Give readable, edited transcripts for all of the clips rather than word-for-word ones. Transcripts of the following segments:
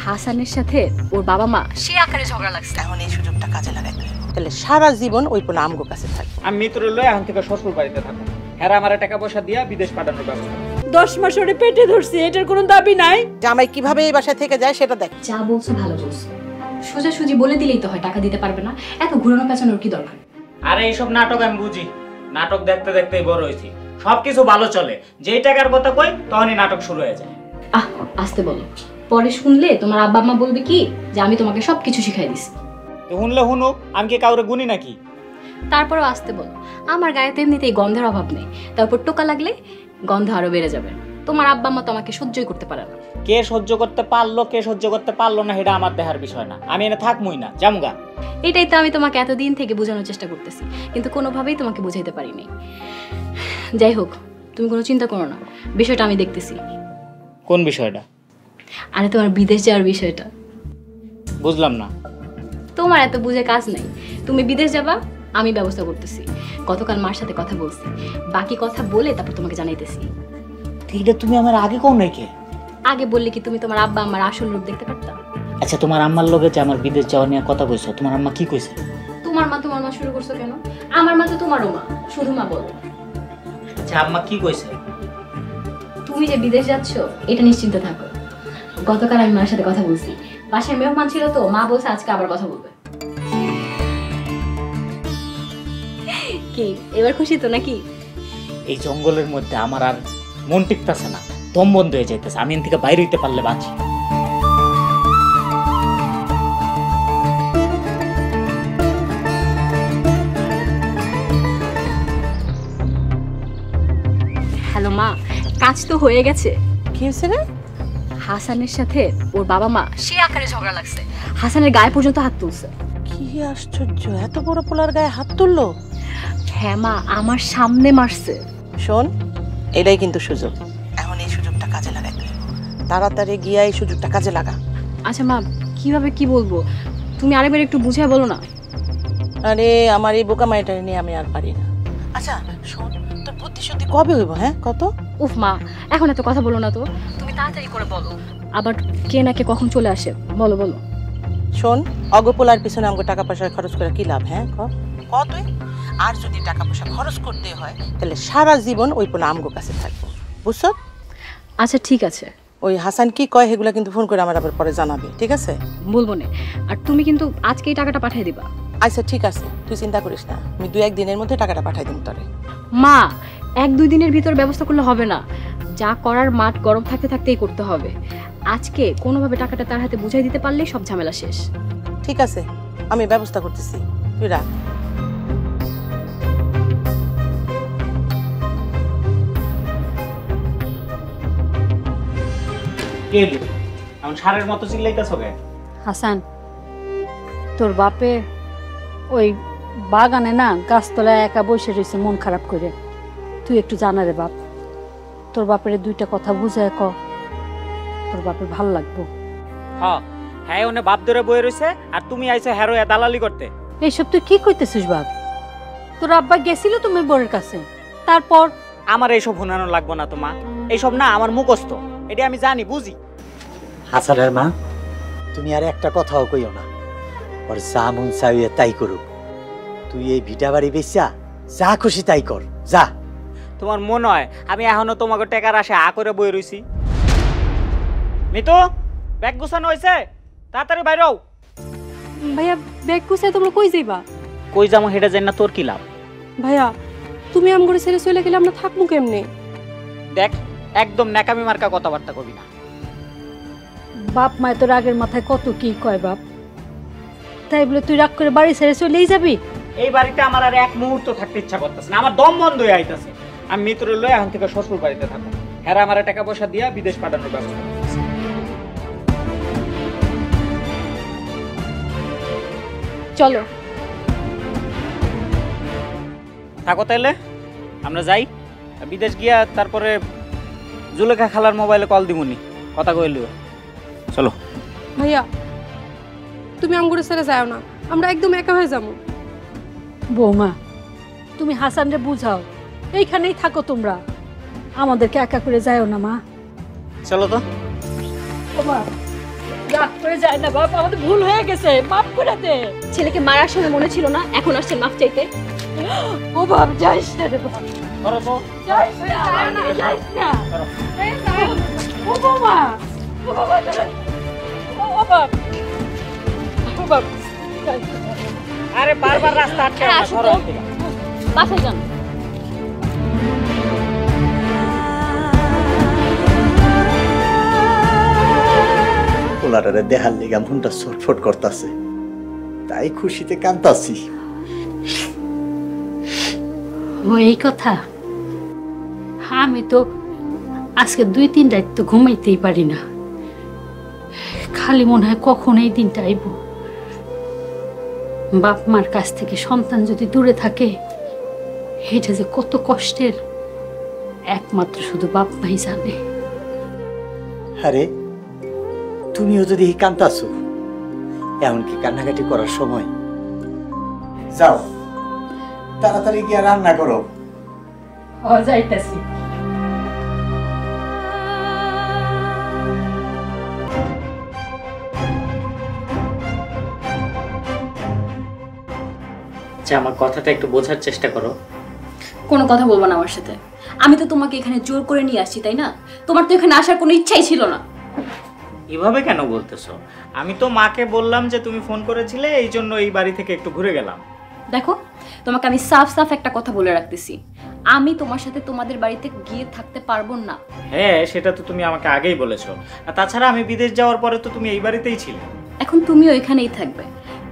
হাসানের সাথে ওর বাবা মা সে আকারে ঝগড়া লাগছে। এখন এই সুযোগটা কাজে লাগাইতে হবে, তাহলে সারা জীবন ওই পোলা আমগো কাছে থাকবে। আমি মিত্রের লয়ে এখন থেকে শ্বশুর বাড়িতে থাকবো। হেরা আমারে টাকা পয়সা দিয়া বিদেশ পাঠানোর ব্যবস্থা। 10 মাস ওরে পেটে ধরছি, এটার কোনো দাবি নাই। জামাই কিভাবে এই বাসায় থেকে যায় সেটা দেখ। যা বলছো ভালো বলছো, সোজাসুজি বলে দিলেই তো হয় টাকা দিতে পারবে না, এত ঘুরানো পেঁচানোর কি দরকার? আরে এইসব নাটক আমি বুঝি, নাটক দেখতে দেখতেই বড় হয়েছি। সবকিছু ভালো চলে, যেই টাকার কথা কই তখনই নাটক শুরু হয়ে যায়। আসতে বলো, পরে শুনলে তোমার আব্বা আম্মা বলবে কি যে আমি তোমাকে সবকিছু শিখাই দিছি। শুনলে শুনুক, আমি কি কাউরে গুনি নাকি? তারপরেও আসতে বলো, আমার গায়ে তো এমনিতেই গন্ধের অভাব নেই, তারপর টোকা লাগলে গন্ধ আরো বেড়ে যাবে। তোমার আব্বা আম্মা তো আমাকে সহ্যই করতে পারে না। কে সহ্য করতে পারলো কে সহ্য করতে পারলো না এটা আমার দেহার বিষয় না, আমি এনে থাকমই না, জামুগা। এটাই তো আমি তোমাকে এতদিন থেকে বোঝানোর চেষ্টা করতেছি, কিন্তু কোনোভাবেই তোমাকে বুঝাইতে পারিনি। যাই হোক, তুমি কোনো চিন্তা করো না, বিষয়টা আমি দেখতেছি। কোন বিষয়টা? আরে তোমার বিদেশ যাওয়ার বিষয়টা। বুঝলাম না। তোমার এত বুঝে কাজ নাই, তুমি বিদেশ যাবা, আমি ব্যবস্থা করতেছি। গতকাল মার সাথে কথা বলছি, বাকি কথা বলে তারপর তোমাকে জানাইতেছি। এটা তুমি আমার আগে কোন নাকি? আগে বললে কি তুমি তোমার আব্বা আম্মার আসল রূপ দেখতে পারতা? আচ্ছা, তোমার আম্মার লগে যে আমার বিদেশ যাওয়া নিয়ে কথা কইছো, তোমার আম্মা কি কইছে? তোমার মা শুরু করছো কেন? আমার মা তো তোমারও মা, শুধু মা বলো। আচ্ছা, আম্মা কি কইছে? তুমি যে বিদেশ যাচ্ছ এটা নিশ্চিন্ত থাকো। গতকাল আমি মার সাথে কথা বলছি, বাসায় মেহমান ছিল তো, মা বলছে আজকে আবার কথা বলবে। কি এবার খুশি তো নাকি? এই জঙ্গলের মধ্যে আমার আর মন টিকতেছে না, দম বন্ধ হয়ে যাইতেছে। আমি এখান থেকে বাইরে হইতে পারলে বাঁচি। হ্যালো মা, কাজ তো হয়ে গেছে। কি হয়েছে রে? হাসানের সাথে ওর বাবা মা সে আকারে ঝগড়া লাগছে, হাসানের গায়ে পর্যন্ত হাত তুলছে। কি আশ্চর্য, এত বড় পোলার গায়ে হাত তুললো? হ্যাঁ মা, আমার সামনে মারছে। শোন, এটাই কিন্তু সুযোগ, এখন এই সুযোগটা কাজে লাগাইতে হবে, তাড়াতাড়ি গিয়া এই সুযোগটা কাজে লাগা। আচ্ছা মা, কিভাবে কি বলবো, তুমি আরেকবার একটু বুঝায় বলো না। আরে আমার এই বোকা মাইটা নিয়ে আমি আর পারি না। আচ্ছা শোন, তোর বুদ্ধি শুদ্ধি কবে হইব? হ্যাঁ কত? উফ মা, এখন এত কথা বলো না তো, তুমি তাড়াতাড়ি করে বলো। আবার কে না কে কখন চলে আসে, বলো বলো। শোন, অগপোলার পিছনে আমাকে টাকা পয়সা খরচ করে কি লাভ? হ্যাঁ ক তুই। আর যদি টাকা পয়সা খরচ করতে হয় তাহলে সারা জীবন ওই পোলা আমগো কাছে থাকবো, বুঝছো? আচ্ছা ঠিক আছে। ওই হাসান কি কয় সেগুলা কিন্তু ফোন করে আমার আবার পরে জানাবি, ঠিক আছে? বলবো না। আর তুমি কিন্তু আজকেই টাকাটা পাঠিয়ে দিবা। আচ্ছা ঠিক আছে, তুই চিন্তা করিস না, আমি 2-1 দিনের মধ্যে টাকাটা পাঠাই দিন তোরে। মা, 1-2 দিনের ভিতর ব্যবস্থা করলে হবে না, যা করার মাঠ গরম থাকতে থাকতেই করতে হবে। আজকে কোনোভাবে টাকাটা তার হাতে বুঝাই দিতে পারলেই সব ঝামেলা শেষ। ঠিক আছে, আমি ব্যবস্থা করতেছি, তুই রাখ। কে এখন সারের মতো চিল্লাইতেছ কে? হাসান, তোর বাপে ওই বাগানে না গাছতলায় একা বসে রয়েছে মন খারাপ করে। তুই একটু জানা রে বাপ, তোর বাপের 2টা কথা বুঝায় ক, তোর বাপের ভাল লাগবো। হ্যাঁ, ওনে বাপ ধরে বয়ে রইছে আর তুমি আইছো হ্যারো দালালি করতে। এইসব তুই কি কইতেছিস বাপ? তোর আব্বা গেছিল তুমি বোরের কাছে, তারপর? আমার এইসব শুনানো লাগবো না তোমা, এইসব না আমার মুখস্থ, এটা আমি জানি বুঝি। হাসানের মা, তুমি আর একটা কথাও কইও না, ওর যা মন চাইয়ে তাই করুক। তুই এই ভিটা বাড়ি বেচা যা খুশি তাই কর, যা। তোমার মনে হয় আমি এখনো তোমাকে টেকার আসে আ করে বই রইছি? মিতু, ব্যাগ গুছানো হয়েছে? তাড়াতাড়ি বাইরে হও। ভাইয়া ব্যাগ গুছায় তোমরা কই যাইবা? কই যাবো হেটা জানি না, তোর কি লাভ? ভাইয়া তুমি আমগরে ছেড়ে চলে গেলে আমরা থাকবো কেমনে? দেখ, একদম ন্যাকামি মার্কা কথাবার্তা কবি না। বাপ মায় তোর আগের মাথায় কত কি কয় বাপ, তাই বলে তুই রাগ করে বাড়ি ছেড়ে চলেই যাবি? এই বাড়িতে আমার আর এক মুহূর্ত থাকতে ইচ্ছা করতেছে না, আমার দম বন্ধ হয়ে আইতাছে। আমি মিত্র লয়ে এখন থেকে শ্বশুর বাড়িতে থাকবো, হেরা আমার টাকা পয়সা দিয়া বিদেশ পাঠানোর ব্যবস্থা করতেছে। চলো থাকো তাইলে, আমরা যাই। বিদেশ গিয়া তারপরে জুলেখা খালার মোবাইলে কল দিমুনি, কথা কইলিও। চলো। ভাইয়া তুমি আমগুলো ছেড়ে যাও না, আমরা একদম একা হয়ে যাবো। বৌমা, তুমি হাসানরে বুঝাও, এইখানেই থাকো তোমরা, আমাদেরকে একা করে যাও না মা। চলো তো। ও মা, রাগ করে যায় না বাপ, আমাদের ভুল হয়ে গেছে, মাফ করে দে। ছেলেকে মারার সময় মনে ছিল না, এখন আসছেন মাফ চাইতে? ও বাপ, যাইস না রে বাপ, করো তো। যাইস না, যাইস না। ও বাবা, ও বাবা, ও বাপ, ও বাপ, যাইস না। আরে বারবার রাস্তা আটকে হ্যাঁ, না, আসো সরো তো। এখান থেকে। বাসায় যান। পোলাটারে দেহার লেগা মনটা ছটফট করতেছে, তাই খুশিতে কান্দাছি। ও এই কথা, আমি তো আজকে 2-3 রাত তো ঘুমাইতেই পারি না, খালি মনে হয় কখন এই দিনটা আইব। বাপ মার কাছ থেকে সন্তান যদি দূরে থাকে, এটা যে কত কষ্টের একমাত্র শুধু বাপ মাই জানে। আরে তুমিও যদি কান্দাছো, এমনকি কান্নাকাটি করার সময়, যাও তাড়াতাড়ি গিয়ে রান্না করো। ও যাইতাছি। আচ্ছা, আমার কথাটা একটু বোঝার চেষ্টা করো। কোনো কথা বলবো না আমার সাথে। আমি তো তোমাকে এখানে জোর করে নিয়ে আসছি, তাই না? তোমার তো এখানে আসার কোনো ইচ্ছাই ছিল না। এভাবে কেন বলতেছো? আমি তো মাকে বললাম যে তুমি ফোন করেছিলে, এই জন্য এই বাড়ি থেকে একটু ঘুরে গেলাম। দেখো, তোমাকে আমি সাফ সাফ একটা কথা বলে রাখতেছি, আমি তোমার সাথে তোমাদের বাড়িতে গিয়ে থাকতে পারবো না। হ্যাঁ, সেটা তো তুমি আমাকে আগেই বলেছো। আর তাছাড়া আমি বিদেশ যাওয়ার পরে তো তুমি এই বাড়িতেই ছিলে। এখন তুমিও এখানেই থাকবে,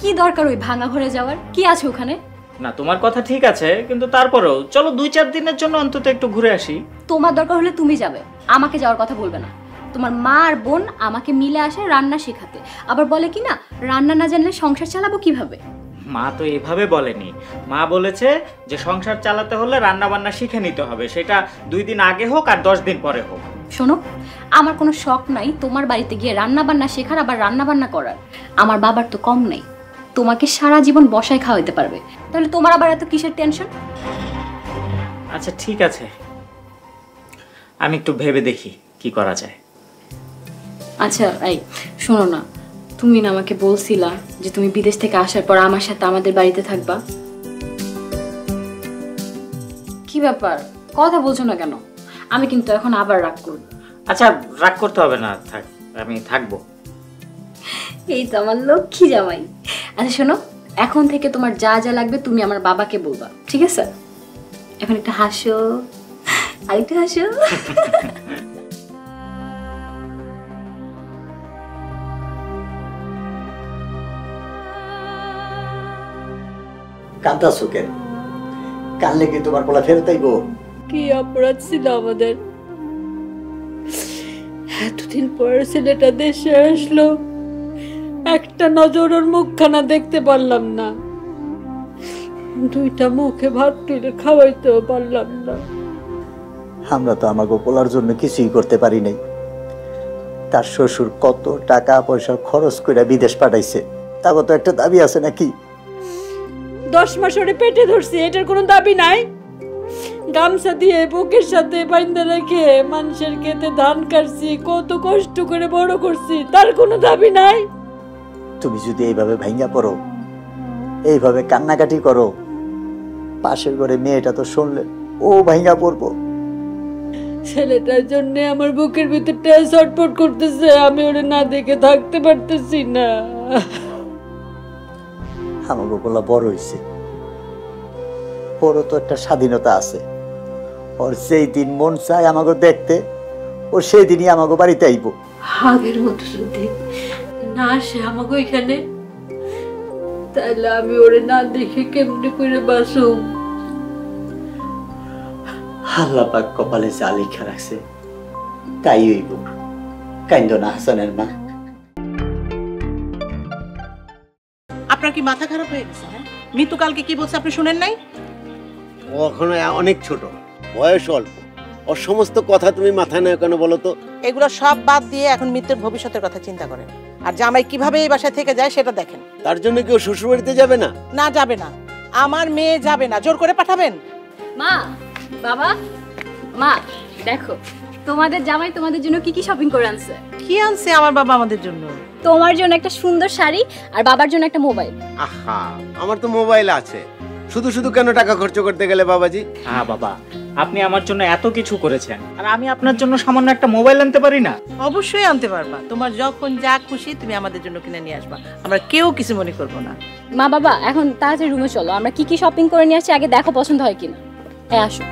কি দরকার ওই ভাঙা ঘরে যাওয়ার? কি আছে ওখানে? না, তোমার কথা ঠিক আছে, কিন্তু তারপরেও চলো 2-4 দিনের জন্য অন্তত একটু ঘুরে আসি। তোমার দরকার হলে তুমি যাবে, আমাকে যাওয়ার কথা বলবে না। তোমার মা আর বোন আমাকে মিলে আসে রান্না শেখাতে, আবার বলে কি না রান্না না জানলে সংসার চালাবো কিভাবে। মা তো এভাবে বলেনি। মা বলেছে যে সংসার চালাতে হলে রান্না বান্না শিখে নিতে হবে, সেটা 2 দিন আগে হোক আর 10 দিন পরে হোক। শোনো, আমার কোনো শখ নাই তোমার বাড়িতে গিয়ে রান্না বান্না শেখার, আবার রান্না বান্না করার। আমার বাবার তো কম নাই, তোমাকে সারা জীবন বসায় খাওয়াইতে পারবে। তাহলে তোমার আবার এত কিসের টেনশন? আচ্ছা ঠিক আছে, আমি একটু ভেবে দেখি কি করা যায়। আচ্ছা এই শোনো না, তুমি না আমাকে বলছিলা যে তুমি বিদেশ থেকে আসার পর আমার সাথে আমাদের বাড়িতে থাকবা। কি ব্যাপার, কথা বলছো না কেন? আমি কিন্তু এখন আবার রাগ করব। আচ্ছা, রাগ করতে হবে না, থাক, আমি থাকবো। এই তো আমার লক্ষ্মী জামাই। আচ্ছা শোনো, এখন থেকে তোমার যা যা লাগবে তুমি আমার বাবাকে বলবা, ঠিক আছে? এখন একটা হাসো, আরেকটা হাসো। কান্দাছো কেন? কানলে কি তোমার পোলা ফেরত আইবো? কি অপরাধ ছিল আমাদের? এতদিন পর ছেলেটা দেশে আসলো, একটা নজর ওর মুখখানা দেখতে পারলাম না, 2টা মুখে ভাত তুলে খাওয়াইতেও পারলাম না। আমরা তো আমাকে পোলার জন্য কিছুই করতে পারি নাই। তার শ্বশুর কত টাকা পয়সা খরচ করে বিদেশ পাঠাইছে, তারপর তো একটা দাবি আছে নাকি? 10 মাস ওরে পেটে ধরছি, এটার কোনো দাবি নাই? গামছা দিয়ে বুকের সাথে বাইন্ধা রেখে মানুষের খেতে ধান কাটছি, কত কষ্ট করে বড় করছি, তার কোনো দাবি নাই? তুমি যদি এইভাবে ভাঙ্গা পড়ো, এইভাবে কান্নাকাটি করো, পাশের ঘরে মেয়েটা তো শুনলে ও ভাঙ্গা পড়বো। ছেলেটার জন্য আমার বুকের ভিতরটা ছটফট করতেছে, আমি ওরে না দেখে থাকতে পারতেছি না। আমাকে বলা বড় হয়েছে, ওরও তো একটা স্বাধীনতা আছে। ওর সেই দিন মন চায় আমাকে দেখতে, ও সেই দিনই আমাকে বাড়িতে আইব। আগের মতো যদি না আসে আমাকে এখানে, তাহলে আমি ওরে না দেখে কেমনে করে বাসুম? আল্লাহ পাক কপালে যা লেখা রাখছে তাই হইব। কাইন্দ না হাসানের মা। আপনার কি মাথা খারাপ হয়ে গেছে? হ্যাঁ, মিতু কালকে কি বলছে আপনি শুনেন নাই? ও এখনো অনেক ছোট, বয়স অল্প, ওর সমস্ত কথা তুমি মাথায় নেও কেন বলো তো? এগুলো সব বাদ দিয়ে এখন মিতুর ভবিষ্যতের কথা চিন্তা করেন, আর জামাই কিভাবে এই বাসায় থেকে যায় সেটা দেখেন। তার জন্য কি ও শ্বশুর বাড়িতে যাবে না? না, যাবে না। আমার মেয়ে যাবে না, জোর করে পাঠাবেন? মা, বাবা, মা দেখো তোমাদের জামাই তোমাদের জন্য কি কি শপিং করে আনছে? কি আনছে আমার বাবা আমাদের জন্য? তোমার জন্য একটা সুন্দর শাড়ি আর বাবার জন্য একটা মোবাইল। আহা, আমার তো মোবাইল আছে, শুধু শুধু কেন টাকা খরচ করতে গেলে বাবাজি? হ্যাঁ বাবা, আপনি আমার জন্য এত কিছু করেছেন, আর আমি আপনার জন্য সামান্য একটা মোবাইল আনতে পারি না? অবশ্যই আনতে পারবা, তোমার যখন যা খুশি তুমি আমাদের জন্য কিনে নিয়ে আসবা, আমরা কেউ কিছু মনে করবো না। মা বাবা এখন তাড়াতাড়ি রুমে চলো, আমরা কি কি শপিং করে নিয়ে আসছি আগে দেখো পছন্দ হয় কিনা। হ্যাঁ আসো।